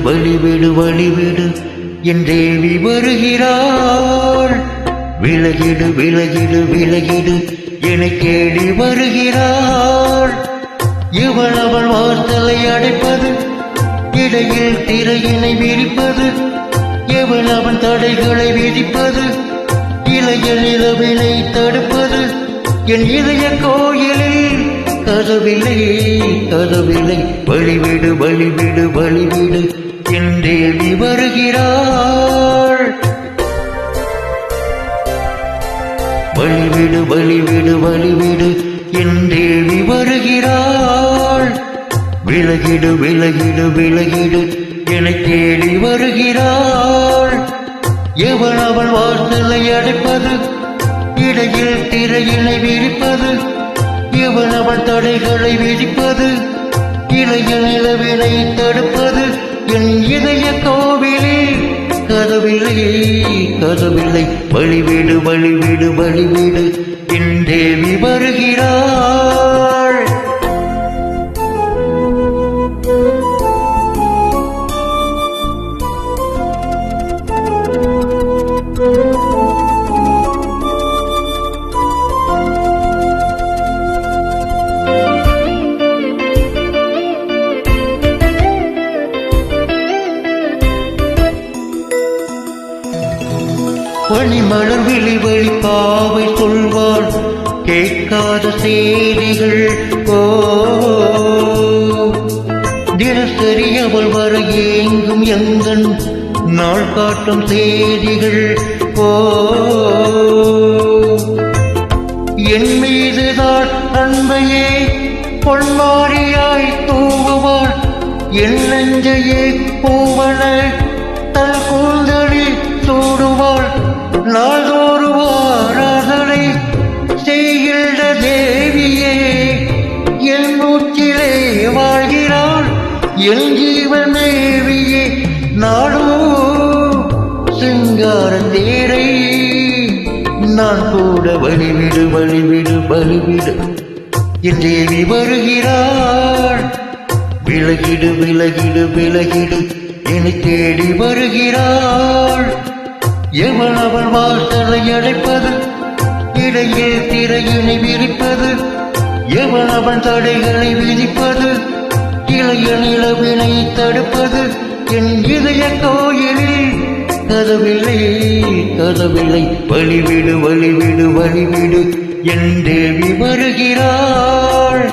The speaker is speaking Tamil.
வழிவிடு வழிவிடு என் தேவி வருகிறாள். விலகிடு விலகிடு விலகிடு என்னை தேடி வருகிறாள். இவள் அவள் வாசலை அடைப்பது, இடையில் திரையினை விரிப்பது, இவள் அவன் தடைகளை விதிப்பது, இளைய நிலவினை தடுப்பது. என் இதய கோயிலில் கதவில்லை கதவில்லை. வழிவிடு வழிவிடு வழிவிடு என் தேவி வருகிறாள். வழிவிடு வழிவிடு வழிவிடு என் தேவி வருகிறாள். விலகிடு விலகிடு விலகிடு என்னை தேடி வருகிறாள். எவள் அவள் வாசலை அடைப்பது, இடையில் திரையினை விரிப்பது, எவள் அவள் தடைகளை விதிப்பது, இளைய நிலவினை தடுப்பது. என் இதய கோவிலில் கதவில்லை கதவில்லை. வழிவிடு வழிவிடு வழிவிடு என் தேவி வருகிறாள். பனிமலர் விழி வழி பாவை சொல்வாள் கேட்காத செய்திகள். தினசரி அவள் வர ஏங்கும் எங்கன் நாள் காட்டும் செய்திகள். என் மீதுதான் அன்பையே பொன்மாரியாய் தூவுவாள். என் நெஞ்சையே பூவன தன் கூந்தலில் சூடுவாள். நாள்தோறு ஆராதனை செய்கின்ற தேவியே என் மூச்சிலே வாழ்கிறாள். என் ஜீவன் தேவியே நாடோ சிங்கார தேரை நான் கூட வழிவிடு வழிவிடு வழிவிடு என் தேவி வருகிறாள். விலகிடு விலகிடு விலகிடு என்னை தேடி வருகிறாள். எவள் அவள் வாசலை அடைப்பது, இடையில் திரையினை விரிப்பது, எவள் அவன் தடைகளை விதிப்பது, இளைய நிலவினை தடுப்பது. என் இதய கோயிலில் கதவில்லை கதவில்லை. வழிவிடு வழிவிடு வழிவிடு என் தேவி வருகிறாள்.